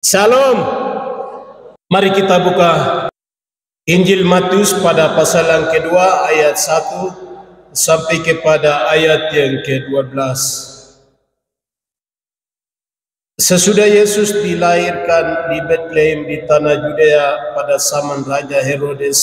Shalom. Mari kita buka Injil Matius pada pasal yang kedua ayat 1 sampai kepada ayat yang ke-12. Sesudah Yesus dilahirkan di Betlehem di tanah Yudea pada zaman Raja Herodes,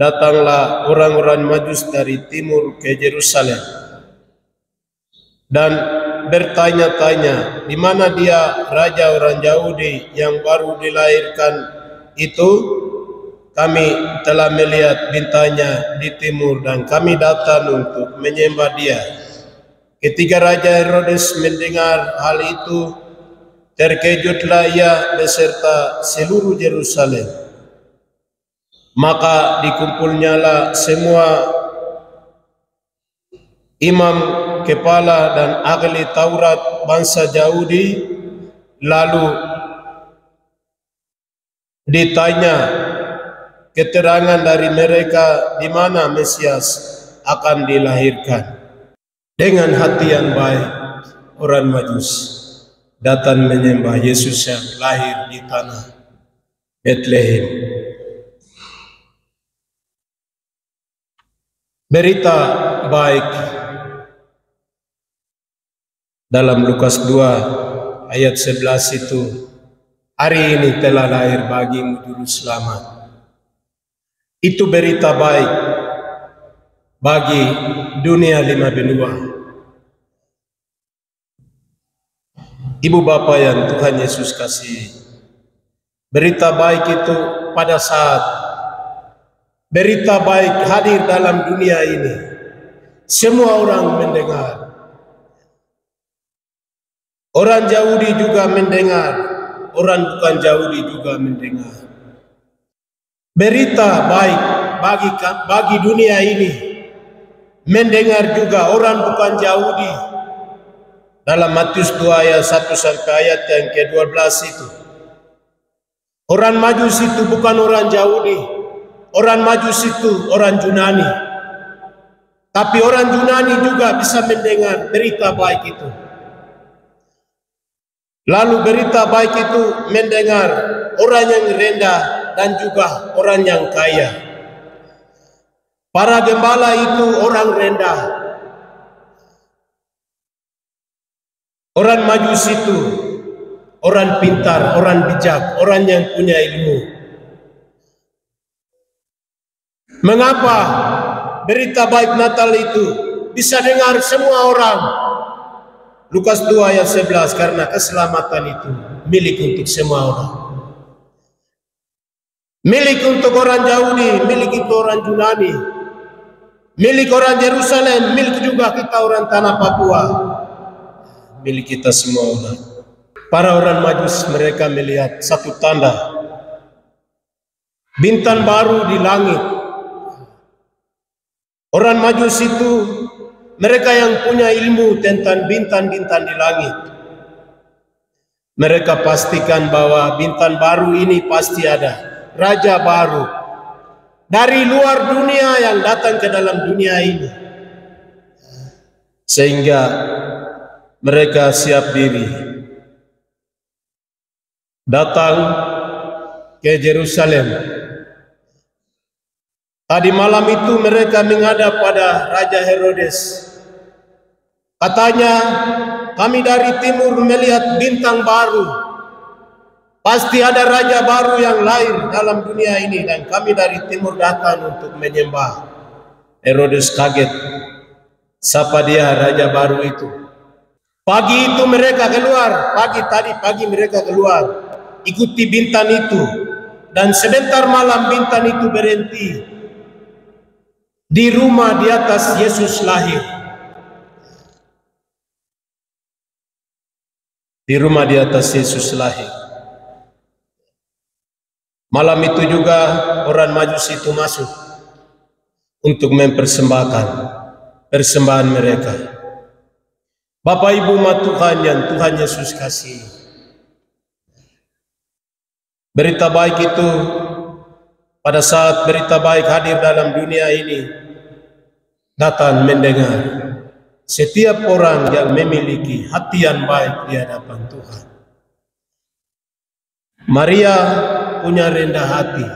datanglah orang-orang Majus dari timur ke Yerusalem dan bertanya-tanya, di mana dia raja orang Yahudi yang baru dilahirkan itu? Kami telah melihat bintangnya di timur dan kami datang untuk menyembah dia. Ketika Raja Herodes mendengar hal itu, terkejutlah ia beserta seluruh Yerusalem. Maka dikumpulnyalah semua imam kepala dan ahli Taurat bangsa Yahudi, lalu ditanya keterangan dari mereka di mana Mesias akan dilahirkan. Dengan hati yang baik, orang Majus datang menyembah Yesus yang lahir di tanah Betlehem. Berita baik dalam Lukas 2 ayat 11 itu, hari ini telah lahir bagimu juru selamat. Itu berita baik bagi dunia lima benua. Ibu bapak yang Tuhan Yesus kasih, berita baik itu pada saat berita baik hadir dalam dunia ini, semua orang mendengar. Orang Yahudi juga mendengar, orang bukan Yahudi juga mendengar. Berita baik bagi dunia ini mendengar juga orang bukan Yahudi. Dalam Matius 2 ayat 1 sampai ayat yang ke-12 itu, orang Majus itu bukan orang Yahudi. Orang Majus itu orang Yunani. Tapi orang Yunani juga bisa mendengar berita baik itu. Lalu berita baik itu mendengar orang yang rendah dan juga orang yang kaya. Para gembala itu orang rendah. Orang Majus itu orang pintar, orang bijak, orang yang punya ilmu. Mengapa berita baik Natal itu bisa dengar semua orang? Lukas 2 ayat 11, karena keselamatan itu milik untuk semua orang. Milik untuk orang Yahudi, milik itu orang Yunani, milik orang Yerusalem, milik juga kita orang tanah Papua, milik kita semua orang. Para orang Majus mereka melihat satu tanda, bintang baru di langit. Orang Majus itu mereka yang punya ilmu tentang bintang-bintang di langit. Mereka pastikan bahwa bintang baru ini pasti ada raja baru dari luar dunia yang datang ke dalam dunia ini. Sehingga mereka siap diri datang ke Yerusalem. Tadi malam itu mereka menghadap pada Raja Herodes. Katanya, kami dari timur melihat bintang baru. Pasti ada raja baru yang lahir dalam dunia ini dan kami dari timur datang untuk menyembah. Herodes kaget. Siapa dia raja baru itu? Pagi itu mereka keluar, pagi mereka keluar, ikuti bintang itu. Dan sebentar malam bintang itu berhenti di rumah di atas Yesus lahir. Di rumah di atas Yesus lahir. Malam itu juga orang Majus itu masuk untuk mempersembahkan persembahan mereka. Bapak Ibu umat Tuhan yang Tuhan Yesus kasih, berita baik itu pada saat berita baik hadir dalam dunia ini, datang mendengar setiap orang yang memiliki hati yang baik di hadapan Tuhan. Maria punya rendah hati.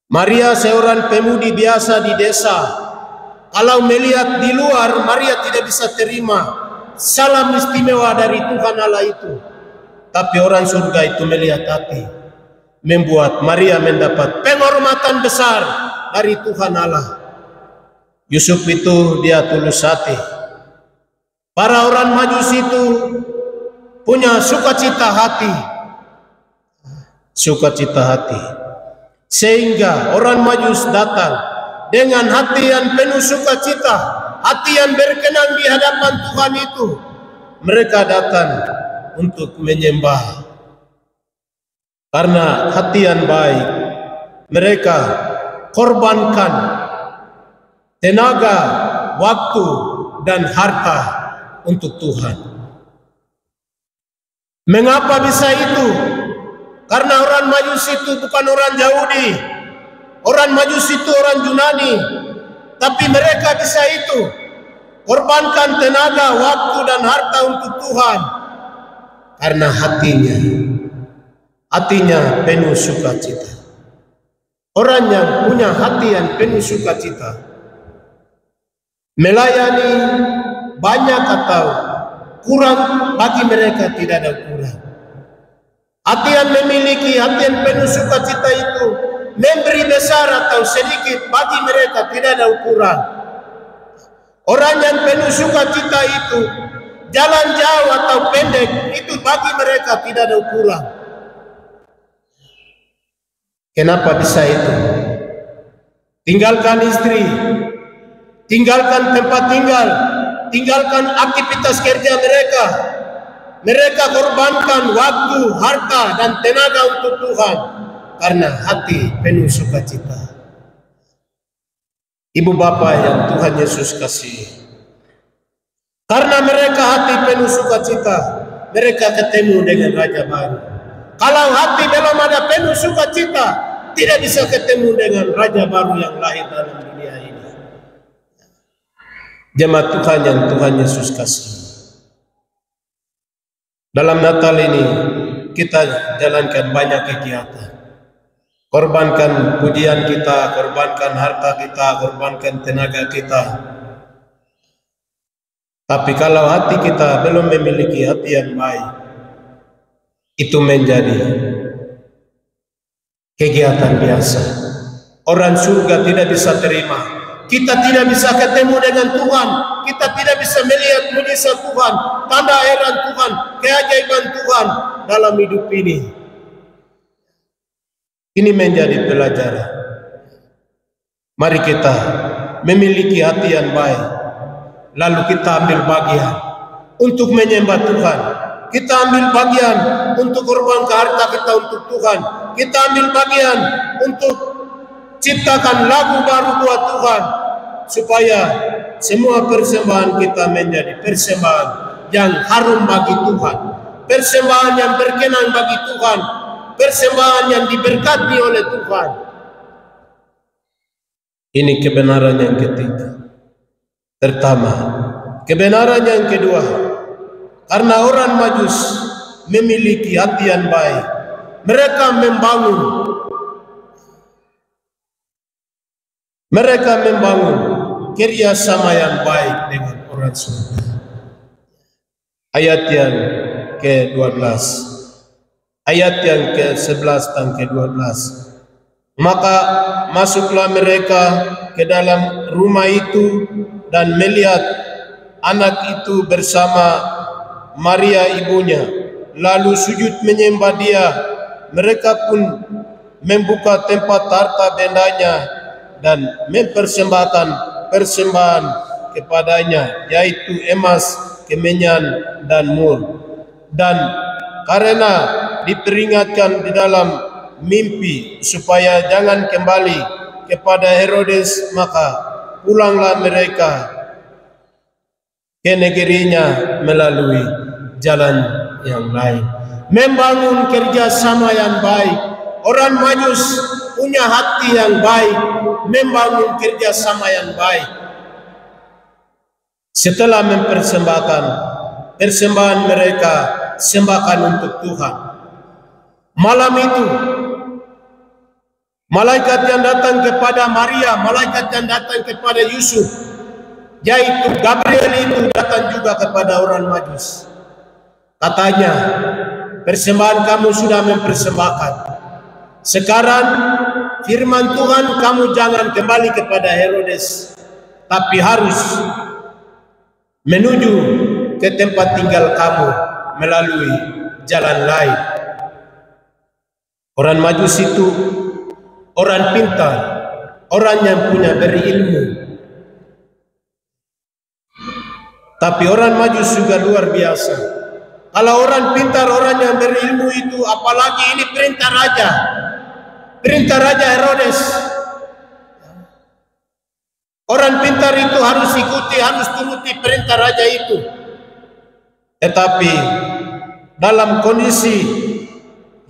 Maria seorang pemudi biasa di desa. Kalau melihat di luar, Maria tidak bisa terima salam istimewa dari Tuhan Allah itu. Tapi orang surga itu melihat hati, membuat Maria mendapat penghormatan besar dari Tuhan Allah. Yusuf itu dia tulus hati. Para orang Majus itu punya sukacita hati. Sukacita hati. Sehingga orang Majus datang dengan hati yang penuh sukacita, hati yang berkenan di hadapan Tuhan itu. Mereka datang untuk menyembah. Karena hati yang baik, mereka korbankan tenaga, waktu, dan harta untuk Tuhan. Mengapa bisa itu? Karena orang Majus itu bukan orang Yahudi. Orang Majus itu orang Yunani. Tapi mereka bisa itu. Korbankan tenaga, waktu, dan harta untuk Tuhan. Karena hatinya penuh sukacita. Orang yang punya hati yang penuh sukacita, melayani banyak atau kurang, bagi mereka tidak ada kurang. Hati yang memiliki hati yang penuh sukacita itu, memberi besar atau sedikit, bagi mereka tidak ada ukuran. Orang yang penuh sukacita itu, jalan jauh atau pendek, itu bagi mereka tidak ada ukuran. Kenapa bisa itu? Tinggalkan istri, tinggalkan tempat tinggal, tinggalkan aktivitas kerja mereka. Mereka korbankan waktu, harta, dan tenaga untuk Tuhan. Karena hati penuh sukacita. Ibu bapa yang Tuhan Yesus kasih, karena mereka hati penuh sukacita, mereka ketemu dengan Raja baru. Kalau hati belum ada penuh sukacita, tidak bisa ketemu dengan Raja baru yang lahir dalam dunia ini. Jemaat Tuhan yang Tuhan Yesus kasih, dalam Natal ini kita jalankan banyak kegiatan. Korbankan pujian kita, korbankan harta kita, korbankan tenaga kita. Tapi kalau hati kita belum memiliki hati yang baik, itu menjadi kegiatan biasa. Orang surga tidak bisa terima. Kita tidak bisa ketemu dengan Tuhan. Kita tidak bisa melihat mujizat Tuhan, tanda heran Tuhan, keajaiban Tuhan dalam hidup ini. Ini menjadi pelajaran. Mari kita memiliki hati yang baik, lalu kita ambil bagian untuk menyembah Tuhan. Kita ambil bagian untuk korbankan harta kita untuk Tuhan. Kita ambil bagian untuk ciptakan lagu baru buat Tuhan, supaya semua persembahan kita menjadi persembahan yang harum bagi Tuhan, persembahan yang berkenan bagi Tuhan, persembahan yang diberkati oleh Tuhan. Ini kebenaran yang ketiga. Pertama, kebenaran yang kedua, karena orang Majus memiliki hati yang baik, mereka membangun kerjasama yang baik dengan orang surga. Ayat yang ke-12, ayat yang ke-11 dan ke-12. Maka masuklah mereka ke dalam rumah itu dan melihat anak itu bersama Maria ibunya, lalu sujud menyembah dia. Mereka pun membuka tempat harta bendanya dan mempersembahkan persembahan kepadanya, yaitu emas, kemenyan, dan mur. Dan karena diperingatkan di dalam mimpi supaya jangan kembali kepada Herodes, maka pulanglah mereka ke negerinya melalui jalan yang lain. Membangun kerjasama yang baik. Orang Majus punya hati yang baik, membangun kerjasama yang baik. Setelah mempersembahkan persembahan mereka, sembahkan untuk Tuhan. Malam itu malaikat yang datang kepada Maria, malaikat yang datang kepada Yusuf, yaitu Gabriel, itu datang juga kepada orang Majus. Katanya, persembahan kamu sudah mempersembahkan. Sekarang firman Tuhan, kamu jangan kembali kepada Herodes, tapi harus menuju ke tempat tinggal kamu melalui jalan lain. Orang Majus itu orang pintar, orang yang punya berilmu. Tapi orang Majus juga luar biasa. Kalau orang pintar, orang yang berilmu itu, apalagi ini perintah raja Herodes. Orang pintar itu harus ikuti, harus turuti perintah raja itu. Tetapi dalam kondisi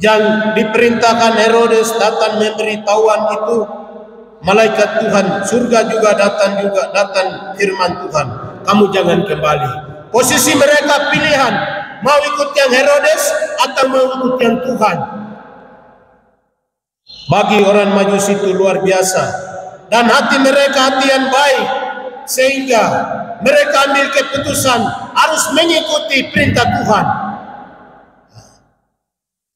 yang diperintahkan Herodes datang memberitahuan itu, malaikat Tuhan, surga juga datang firman Tuhan, kamu jangan kembali. Posisi mereka pilihan, mau ikut yang Herodes atau mau ikut yang Tuhan. Bagi orang Majus itu luar biasa, dan hati mereka hati yang baik, sehingga mereka ambil keputusan harus mengikuti perintah Tuhan.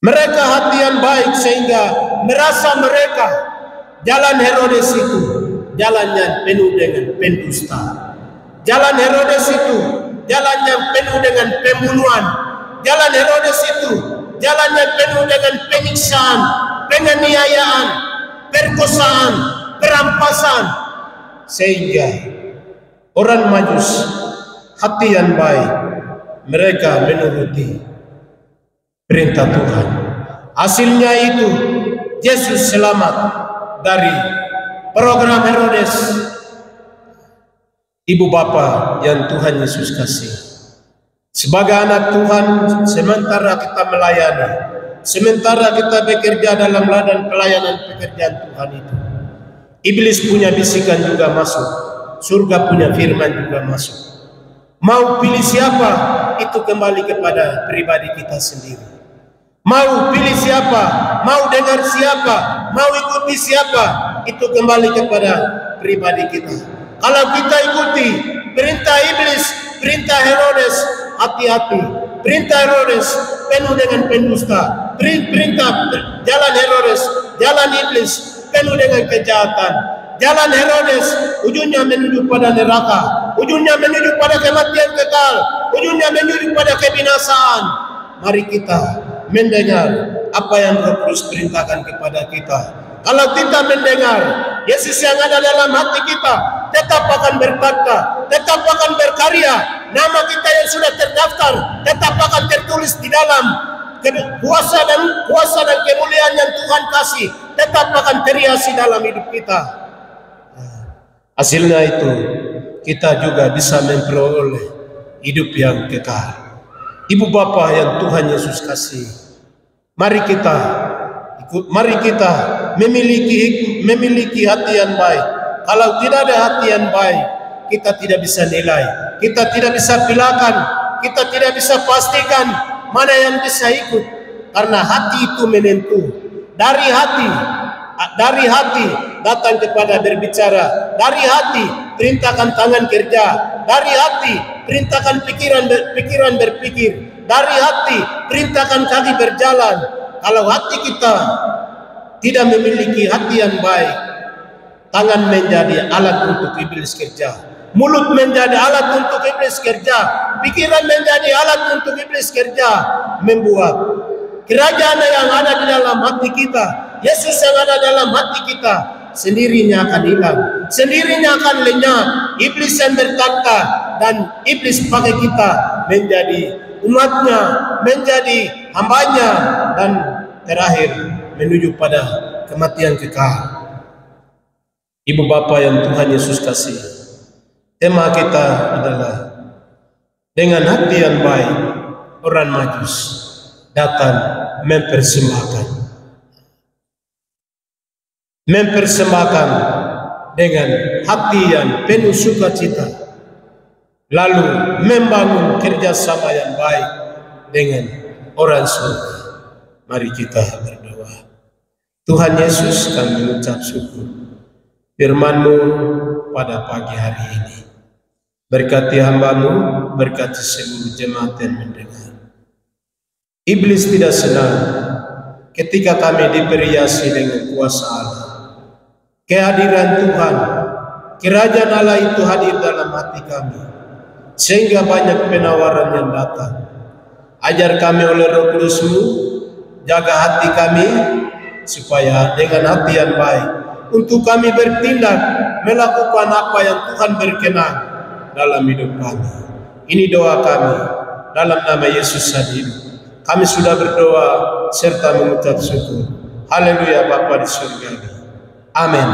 Mereka hati yang baik sehingga merasa mereka jalan Herodes itu jalan yang penuh dengan pendusta. Jalan Herodes itu jalan yang penuh dengan pembunuhan. Jalan Herodes itu jalan yang penuh dengan penyiksaan, penganiayaan, perkosaan, perampasan. Sehingga orang Majus hati yang baik, mereka menuruti perintah Tuhan. Hasilnya itu Yesus selamat dari program Herodes. Ibu bapa yang Tuhan Yesus kasih, sebagai anak Tuhan, sementara kita melayani, sementara kita bekerja dalam ladang pelayanan pekerjaan Tuhan itu, iblis punya bisikan juga masuk, surga punya firman juga masuk. Mau pilih siapa, itu kembali kepada pribadi kita sendiri. Mau pilih siapa, mau dengar siapa, mau ikuti siapa, itu kembali kepada pribadi kita. Kalau kita ikuti perintah iblis, perintah Herodes, hati-hati. Perintah Herodes penuh dengan pendusta. Perintah jalan Herodes, jalan iblis penuh dengan kejahatan. Jalan Herodes ujungnya menuju pada neraka, ujungnya menuju pada kematian kekal, ujungnya menuju pada kebinasaan. Mari kita mendengar apa yang Roh Kudus perintahkan kepada kita. Kalau kita mendengar, Yesus yang ada dalam hati kita tetap akan berkata, tetap akan berkarya. Nama kita yang sudah terdaftar tetap akan tertulis di dalam kuasa dan kemuliaan yang Tuhan kasih, tetap akan terhiasi dalam hidup kita. Hasilnya itu kita juga bisa memperoleh hidup yang kekal. Ibu bapa yang Tuhan Yesus kasih, mari kita memiliki hati yang baik. Kalau tidak ada hati yang baik, kita tidak bisa nilai, kita tidak bisa pilahkan, kita tidak bisa pastikan mana yang bisa ikut, karena hati itu menentu. Dari hati datang kepada berbicara, dari hati perintahkan tangan kerja, dari hati perintahkan pikiran berpikir, dari hati perintahkan kaki berjalan. Kalau hati kita tidak memiliki hati yang baik, tangan menjadi alat untuk iblis kerja, mulut menjadi alat untuk iblis kerja, pikiran menjadi alat untuk iblis kerja, membuat kerajaan yang ada di dalam hati kita, Yesus yang ada dalam hati kita, sendirinya akan hilang, sendirinya akan lenyap. Iblis yang berkata, dan iblis pakai kita menjadi umatnya, menjadi hambanya, dan terakhir menuju pada kematian kekal. Ibu bapa yang Tuhan Yesus kasih, tema kita adalah dengan hati yang baik. Orang Majus datang mempersembahkan dengan hati yang penuh sukacita, lalu membangun kerjasama yang baik dengan orang surga. Mari kita berdoa. Tuhan Yesus, kami mengucap syukur firman-Mu pada pagi hari ini. Berkati hamba-Mu, berkati seluruh jemaat yang mendengar. Iblis tidak senang ketika kami diperiasi dengan kuasa Allah. Kehadiran Tuhan, kerajaan Allah itu hadir dalam hati kami, sehingga banyak penawaran yang datang. Ajar kami oleh Roh Kudus-Mu, jaga hati kami, supaya dengan hati yang baik, untuk kami bertindak, melakukan apa yang Tuhan berkenan dalam hidup kami. Ini doa kami, dalam nama Yesus hidup. Kami sudah berdoa, serta mengucap syukur. Haleluya Bapa di surga. Amin.